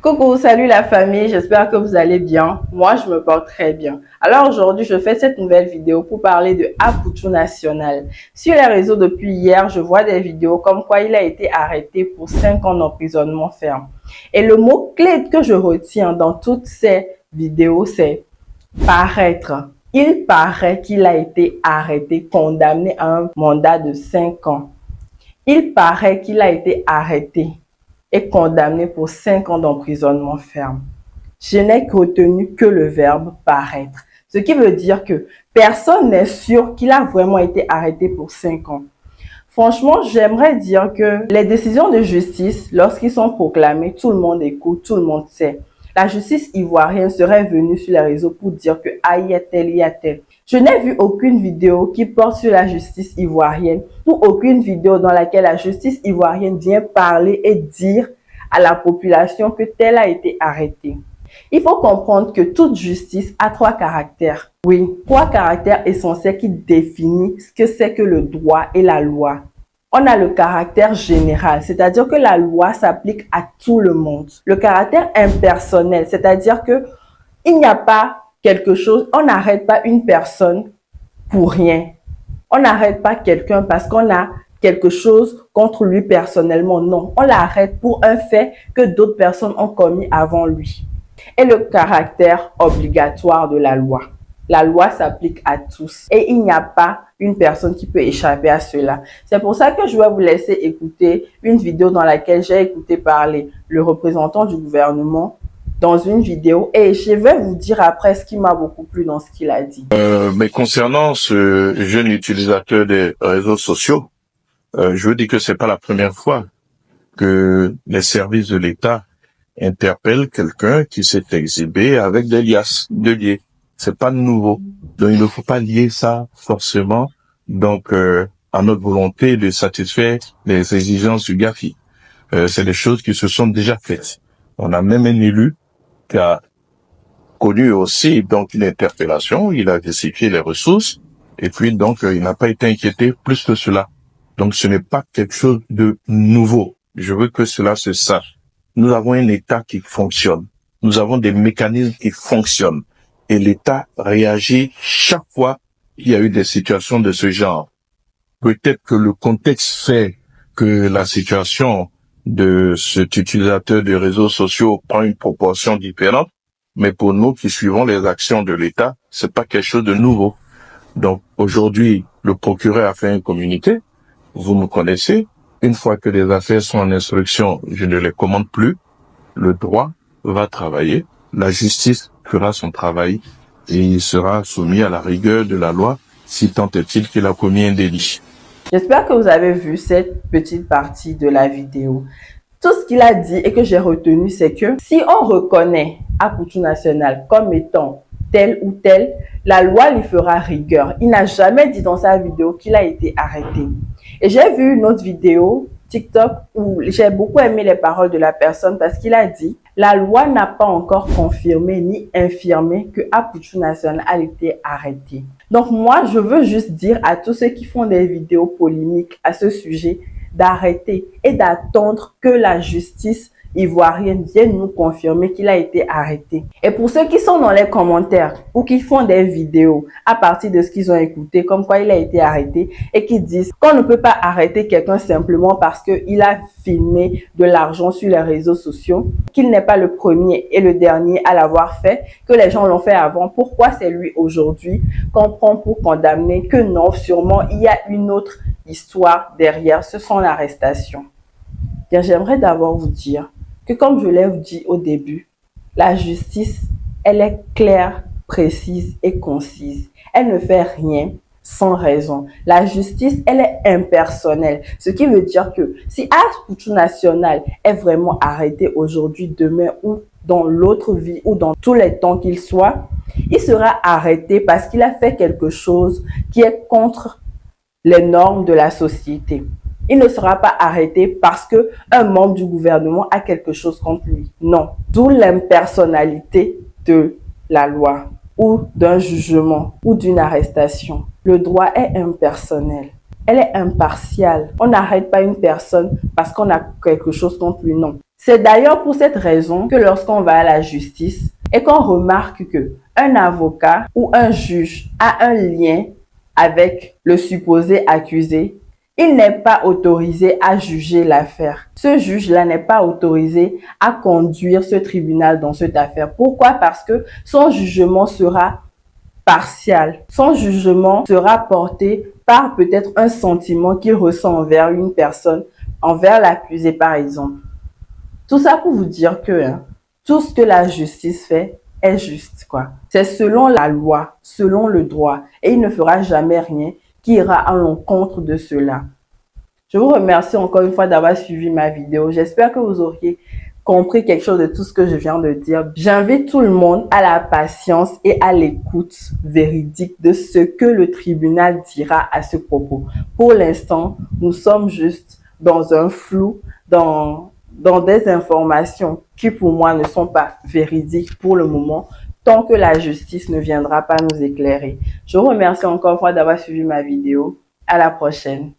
Coucou, salut la famille, j'espère que vous allez bien. Moi, je me porte très bien. Alors aujourd'hui, je fais cette nouvelle vidéo pour parler de Aputu National. Sur les réseaux depuis hier, je vois des vidéos comme quoi il a été arrêté pour 5 ans d'emprisonnement ferme. Et le mot-clé que je retiens dans toutes ces vidéos, c'est paraître. Il paraît qu'il a été arrêté, condamné à un mandat de 5 ans. Il paraît qu'il a été arrêté est condamné pour 5 ans d'emprisonnement ferme. Je n'ai retenu que le verbe paraître. Ce qui veut dire que personne n'est sûr qu'il a vraiment été arrêté pour 5 ans. Franchement, j'aimerais dire que les décisions de justice, lorsqu'ils sont proclamées, tout le monde écoute, tout le monde sait. La justice ivoirienne serait venue sur les réseaux pour dire que ah, il y a tel, il y a tel. Je n'ai vu aucune vidéo qui porte sur la justice ivoirienne ou aucune vidéo dans laquelle la justice ivoirienne vient parler et dire à la population que tel a été arrêté. Il faut comprendre que toute justice a 3 caractères. Oui, 3 caractères essentiels qui définissent ce que c'est que le droit et la loi. On a le caractère général, c'est-à-dire que la loi s'applique à tout le monde. Le caractère impersonnel, c'est-à-dire que il n'y a pas quelque chose, on n'arrête pas une personne pour rien. On n'arrête pas quelqu'un parce qu'on a quelque chose contre lui personnellement. Non, on l'arrête pour un fait que d'autres personnes ont commis avant lui. Et le caractère obligatoire de la loi. La loi s'applique à tous et il n'y a pas une personne qui peut échapper à cela. C'est pour ça que je vais vous laisser écouter une vidéo dans laquelle j'ai écouté parler le représentant du gouvernement dans une vidéo et je vais vous dire après ce qui m'a beaucoup plu dans ce qu'il a dit. Mais concernant ce jeune utilisateur des réseaux sociaux, je veux dire que c'est pas la première fois que les services de l'État interpellent quelqu'un qui s'est exhibé avec des liasses de liés. C'est pas nouveau. Donc il ne faut pas lier ça forcément à notre volonté de satisfaire les exigences du GAFI. C'est des choses qui se sont déjà faites. On a même un élu qui a connu aussi donc une interpellation, il a vérifié les ressources et puis donc il n'a pas été inquiété plus que cela. Donc ce n'est pas quelque chose de nouveau. Je veux que cela se sache. Nous avons un État qui fonctionne. Nous avons des mécanismes qui fonctionnent et l'État réagit chaque fois qu'il y a eu des situations de ce genre. Peut-être que le contexte fait que la situation de cet utilisateur des réseaux sociaux prend une proportion différente. Mais pour nous qui suivons les actions de l'État, c'est pas quelque chose de nouveau. Donc aujourd'hui, le procureur a fait un communiqué. Vous me connaissez. Une fois que les affaires sont en instruction, je ne les commande plus. Le droit va travailler. La justice fera son travail et il sera soumis à la rigueur de la loi si tant est-il qu'il a commis un délit. J'espère que vous avez vu cette petite partie de la vidéo. Tout ce qu'il a dit et que j'ai retenu, c'est que si on reconnaît Aputu National comme étant tel ou tel, la loi lui fera rigueur. Il n'a jamais dit dans sa vidéo qu'il a été arrêté. Et j'ai vu une autre vidéo TikTok où j'ai beaucoup aimé les paroles de la personne parce qu'il a dit « La loi n'a pas encore confirmé ni infirmé que Aputu National a été arrêté. » Donc moi, je veux juste dire à tous ceux qui font des vidéos polémiques à ce sujet d'arrêter et d'attendre que la justice ivoirienne vienne nous confirmer qu'il a été arrêté. Et pour ceux qui sont dans les commentaires ou qui font des vidéos à partir de ce qu'ils ont écouté, comme quoi il a été arrêté et qui disent qu'on ne peut pas arrêter quelqu'un simplement parce qu'il a filmé de l'argent sur les réseaux sociaux, qu'il n'est pas le premier et le dernier à l'avoir fait, que les gens l'ont fait avant, pourquoi c'est lui aujourd'hui qu'on prend pour condamner? Que non, sûrement il y a une autre histoire derrière son arrestation. Bien, j'aimerais d'abord vous dire que comme je l'ai dit au début, la justice, elle est claire, précise et concise. Elle ne fait rien sans raison. La justice, elle est impersonnelle. Ce qui veut dire que si Aputu National est vraiment arrêté aujourd'hui, demain ou dans l'autre vie ou dans tous les temps qu'il soit, il sera arrêté parce qu'il a fait quelque chose qui est contre les normes de la société. Il ne sera pas arrêté parce que un membre du gouvernement a quelque chose contre lui. Non. D'où l'impersonnalité de la loi ou d'un jugement ou d'une arrestation. Le droit est impersonnel. Elle est impartiale. On n'arrête pas une personne parce qu'on a quelque chose contre lui. Non. C'est d'ailleurs pour cette raison que lorsqu'on va à la justice et qu'on remarque que un avocat ou un juge a un lien avec le supposé accusé, il n'est pas autorisé à juger l'affaire. Ce juge-là n'est pas autorisé à conduire ce tribunal dans cette affaire. Pourquoi? Parce que son jugement sera partial. Son jugement sera porté par peut-être un sentiment qu'il ressent envers une personne, envers l'accusé par exemple. Tout ça pour vous dire que tout ce que la justice fait est juste, quoi. C'est selon la loi, selon le droit, et il ne fera jamais rien qui ira à l'encontre de cela. Je vous remercie encore une fois d'avoir suivi ma vidéo. J'espère que vous auriez compris quelque chose de tout ce que je viens de dire. J'invite tout le monde à la patience et à l'écoute véridique de ce que le tribunal dira à ce propos. Pour l'instant, nous sommes juste dans un flou, dans des informations qui pour moi ne sont pas véridiques pour le moment, tant que la justice ne viendra pas nous éclairer. Je vous remercie encore une fois d'avoir suivi ma vidéo. À la prochaine.